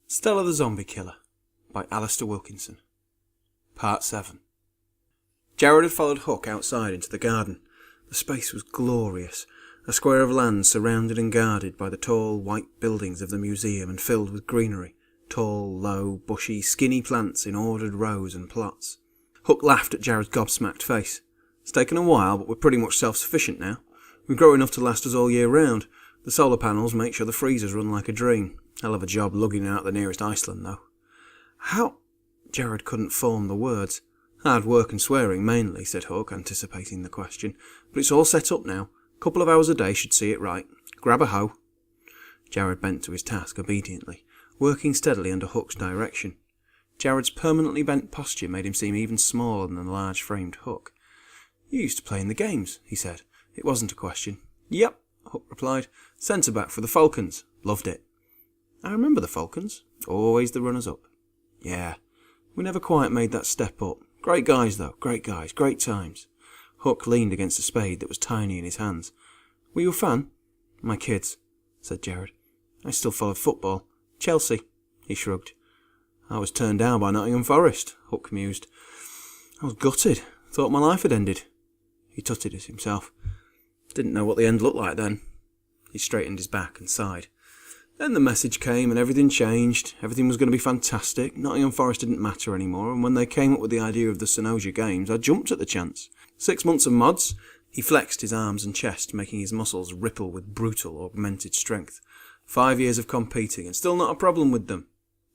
Stella the Zombie Killer by Alistair Wilkinson. Part 7. Jared had followed Hook outside into the garden. The space was glorious, a square of land surrounded and guarded by the tall white buildings of the museum and filled with greenery, tall, low, bushy, skinny plants in ordered rows and plots. Hook laughed at Jared's gobsmacked face. It's taken a while, but we're pretty much self-sufficient now. We grow enough to last us all year round. The solar panels make sure the freezers run like a dream. Hell of a job lugging out the nearest Iceland, though. How? Jared couldn't form the words. Hard work and swearing, mainly, said Hook, anticipating the question. But it's all set up now. Couple of hours a day should see it right. Grab a hoe. Jared bent to his task obediently, working steadily under Hook's direction. Jared's permanently bent posture made him seem even smaller than the large-framed Hook. You used to play in the games, he said. It wasn't a question. Yep, Hook replied. Centre-back for the Falcons. Loved it. I remember the Falcons. Always the runners-up. Yeah, we never quite made that step up. Great guys, though. Great guys. Great times. Hook leaned against a spade that was tiny in his hands. Were you a fan? My kids, said Jared. I still followed football. Chelsea, he shrugged. I was turned down by Nottingham Forest, Hook mused. I was gutted. Thought my life had ended. He tutted it himself. Didn't know what the end looked like then. He straightened his back and sighed. Then the message came and everything changed. Everything was going to be fantastic. Nottingham Forest didn't matter anymore, and when they came up with the idea of the Synosia Games, I jumped at the chance. 6 months of mods. He flexed his arms and chest, making his muscles ripple with brutal, augmented strength. 5 years of competing, and still not a problem with them.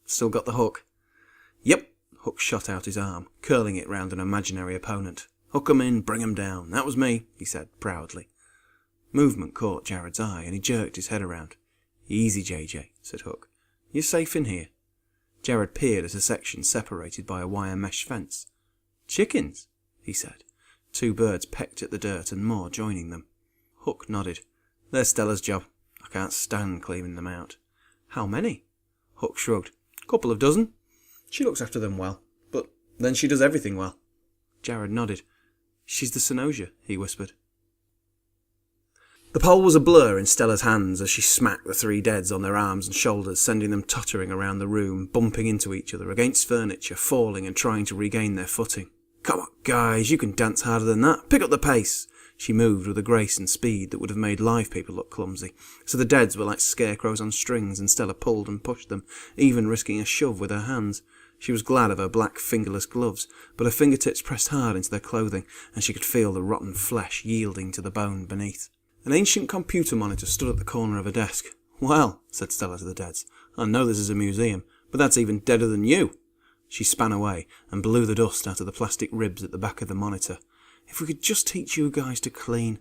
Still got the hook. Yep, Hook shot out his arm, curling it round an imaginary opponent. Hook 'em in, bring 'em down. That was me, he said proudly. Movement caught Jared's eye, and he jerked his head around. Easy, JJ, said Hook. You're safe in here. Jared peered at a section separated by a wire mesh fence. Chickens, he said. 2 birds pecked at the dirt and more joining them. Hook nodded. They're Stella's job. I can't stand cleaning them out. How many? Hook shrugged. Couple of dozen. She looks after them well, but then she does everything well. Jared nodded. She's the Synosia, he whispered. The pole was a blur in Stella's hands as she smacked the 3 deads on their arms and shoulders, sending them tottering around the room, bumping into each other, against furniture, falling and trying to regain their footing. Come on, guys, you can dance harder than that. Pick up the pace. She moved with a grace and speed that would have made live people look clumsy, so the deads were like scarecrows on strings, and Stella pulled and pushed them, even risking a shove with her hands. She was glad of her black fingerless gloves, but her fingertips pressed hard into their clothing, and she could feel the rotten flesh yielding to the bone beneath. An ancient computer monitor stood at the corner of a desk. Well, said Stella to the deads, I know this is a museum, but that's even deader than you. She span away and blew the dust out of the plastic ribs at the back of the monitor. If we could just teach you guys to clean.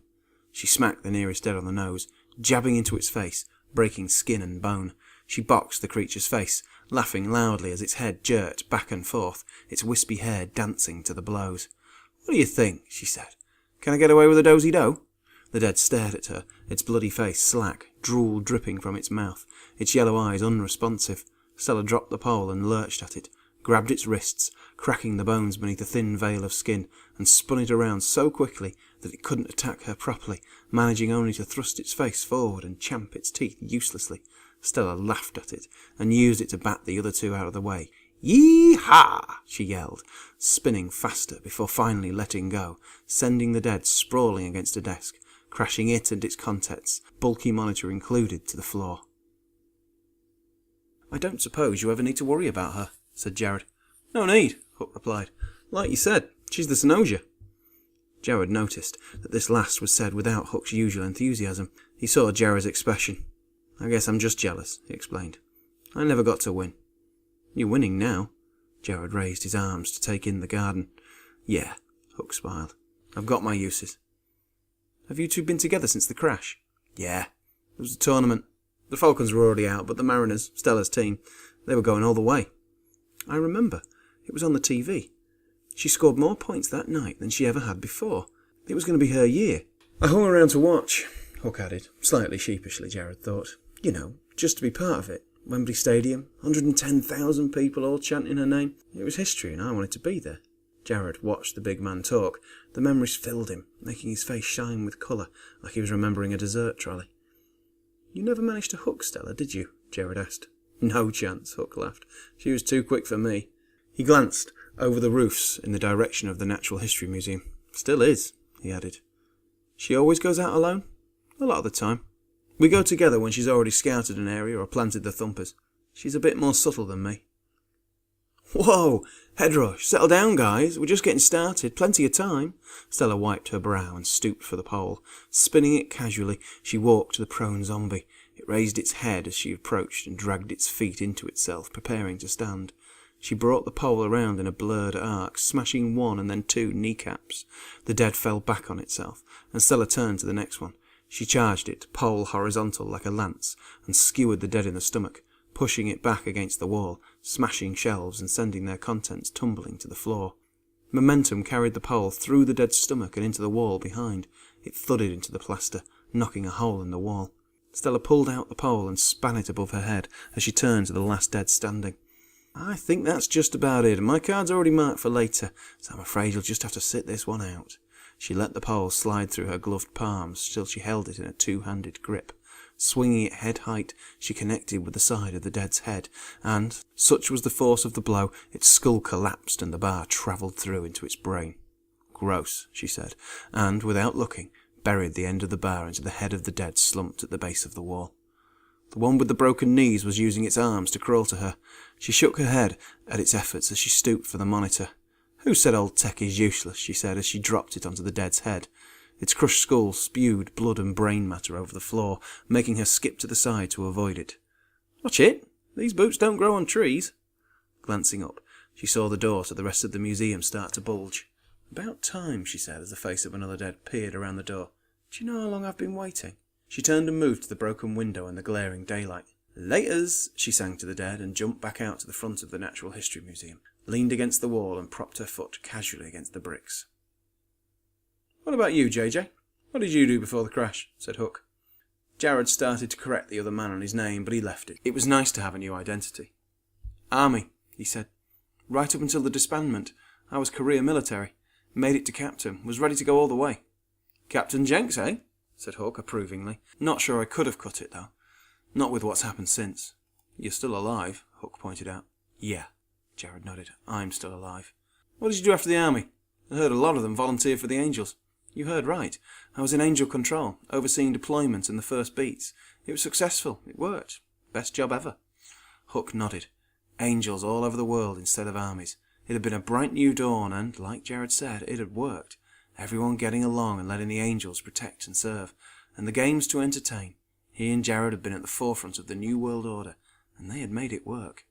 She smacked the nearest dead on the nose, jabbing into its face, breaking skin and bone. She boxed the creature's face, laughing loudly as its head jerked back and forth, its wispy hair dancing to the blows. What do you think? She said. Can I get away with a dozy-do? The dead stared at her, its bloody face slack, drool dripping from its mouth, its yellow eyes unresponsive. Stella dropped the pole and lurched at it, grabbed its wrists, cracking the bones beneath a thin veil of skin, and spun it around so quickly that it couldn't attack her properly, managing only to thrust its face forward and champ its teeth uselessly. Stella laughed at it, and used it to bat the other 2 out of the way. Yee-haw! She yelled, spinning faster before finally letting go, sending the dead sprawling against a desk, crashing it and its contents, bulky monitor included, to the floor. I don't suppose you ever need to worry about her, said Jared. No need, Hook replied. Like you said, she's the Synosia. Jared noticed that this last was said without Hook's usual enthusiasm. He saw Jared's expression. I guess I'm just jealous, he explained. I never got to win. You're winning now. Jared raised his arms to take in the garden. Yeah, Hook smiled. I've got my uses. Have you 2 been together since the crash? Yeah. It was a tournament. The Falcons were already out, but the Mariners, Stella's team, they were going all the way. I remember. It was on the TV. She scored more points that night than she ever had before. It was going to be her year. I hung around to watch, Hook added, slightly sheepishly, Jared thought. You know, just to be part of it. Wembley Stadium, 110,000 people all chanting her name. It was history and I wanted to be there. Jared watched the big man talk. The memories filled him, making his face shine with colour, like he was remembering a dessert trolley. You never managed to hook Stella, did you? Jared asked. No chance, Hook laughed. She was too quick for me. He glanced over the roofs in the direction of the Natural History Museum. Still is, he added. She always goes out alone? A lot of the time. We go together when she's already scouted an area or planted the thumpers. She's a bit more subtle than me. Whoa! Head rush. Settle down, guys. We're just getting started. Plenty of time. Stella wiped her brow and stooped for the pole. Spinning it casually, she walked to the prone zombie. It raised its head as she approached and dragged its feet into itself, preparing to stand. She brought the pole around in a blurred arc, smashing one and then two kneecaps. The dead fell back on itself, and Stella turned to the next one. She charged it, pole horizontal like a lance, and skewered the dead in the stomach, pushing it back against the wall, smashing shelves and sending their contents tumbling to the floor. Momentum carried the pole through the dead's stomach and into the wall behind. It thudded into the plaster, knocking a hole in the wall. Stella pulled out the pole and span it above her head as she turned to the last dead standing. I think that's just about it, and my card's already marked for later, so I'm afraid you'll just have to sit this one out. She let the pole slide through her gloved palms till she held it in a two-handed grip. Swinging it head height, she connected with the side of the dead's head, and, such was the force of the blow, its skull collapsed and the bar travelled through into its brain. Gross, she said, and, without looking, buried the end of the bar into the head of the dead slumped at the base of the wall. The one with the broken knees was using its arms to crawl to her. She shook her head at its efforts as she stooped for the monitor. Who said old tech is useless, she said as she dropped it onto the dead's head. Its crushed skull spewed blood and brain matter over the floor, making her skip to the side to avoid it. Watch it! These boots don't grow on trees. Glancing up, she saw the door to the rest of the museum start to bulge. About time, she said as the face of another dead peered around the door. Do you know how long I've been waiting? She turned and moved to the broken window in the glaring daylight. Laters, she sang to the dead and jumped back out to the front of the Natural History Museum, leaned against the wall and propped her foot casually against the bricks. What about you, JJ? What did you do before the crash? Said Hook. Jared started to correct the other man on his name, but he left it. It was nice to have a new identity. Army, he said. Right up until the disbandment, I was career military. Made it to captain, was ready to go all the way. Captain Jenks, eh? Said Hook approvingly. Not sure I could have cut it, though. Not with what's happened since. You're still alive, Hook pointed out. Yeah, Jared nodded. I'm still alive. What did you do after the army? I heard a lot of them volunteer for the Angels. You heard right. I was in Angel Control, overseeing deployment and the first beats. It was successful. It worked. Best job ever. Hook nodded. Angels all over the world instead of armies. It had been a bright new dawn and, like Jared said, it had worked. Everyone getting along and letting the Angels protect and serve. And the games to entertain. He and Jared had been at the forefront of the New World Order, and they had made it work.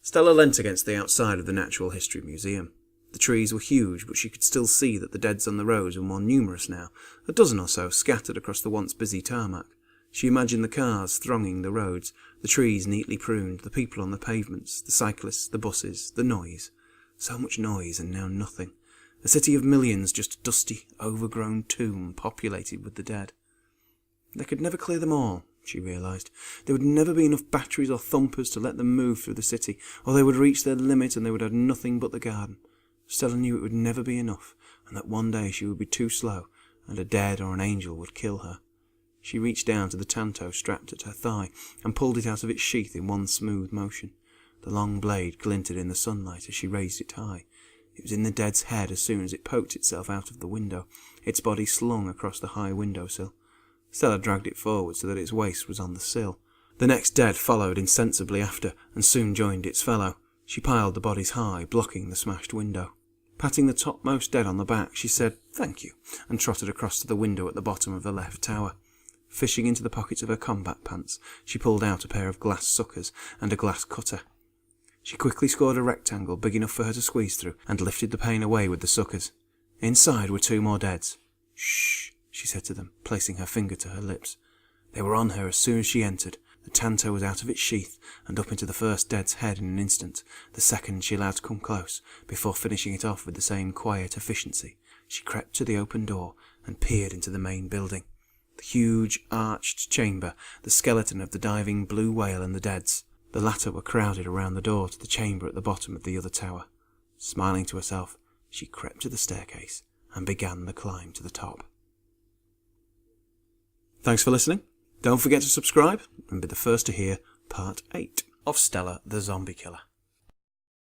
Stella leant against the outside of the Natural History Museum. The trees were huge, but she could still see that the deads on the roads were more numerous now, a dozen or so scattered across the once busy tarmac. She imagined the cars thronging the roads, the trees neatly pruned, the people on the pavements, the cyclists, the buses, the noise. So much noise and now nothing. A city of millions, just a dusty, overgrown tomb populated with the dead. They could never clear them all, she realised. There would never be enough batteries or thumpers to let them move through the city, or they would reach their limit and they would have nothing but the garden. Stella knew it would never be enough, and that one day she would be too slow, and a dead or an angel would kill her. She reached down to the tanto strapped at her thigh, and pulled it out of its sheath in one smooth motion. The long blade glinted in the sunlight as she raised it high. It was in the dead's head as soon as it poked itself out of the window, its body slung across the high windowsill. Stella dragged it forward so that its waist was on the sill. The next dead followed insensibly after, and soon joined its fellow. She piled the bodies high, blocking the smashed window. Patting the topmost dead on the back, she said, "Thank you," and trotted across to the window at the bottom of the left tower. Fishing into the pockets of her combat pants, she pulled out a pair of glass suckers and a glass cutter. She quickly scored a rectangle big enough for her to squeeze through, and lifted the pane away with the suckers. Inside were two more deads. "Shh," she said to them, placing her finger to her lips. They were on her as soon as she entered. The tanto was out of its sheath, and up into the first dead's head in an instant. The second she allowed to come close, before finishing it off with the same quiet efficiency. She crept to the open door, and peered into the main building. The huge, arched chamber, the skeleton of the diving blue whale and the deads. The latter were crowded around the door to the chamber at the bottom of the other tower. Smiling to herself, she crept to the staircase, and began the climb to the top. Thanks for listening. Don't forget to subscribe and be the first to hear Part 8 of Stella the Zombie Killer.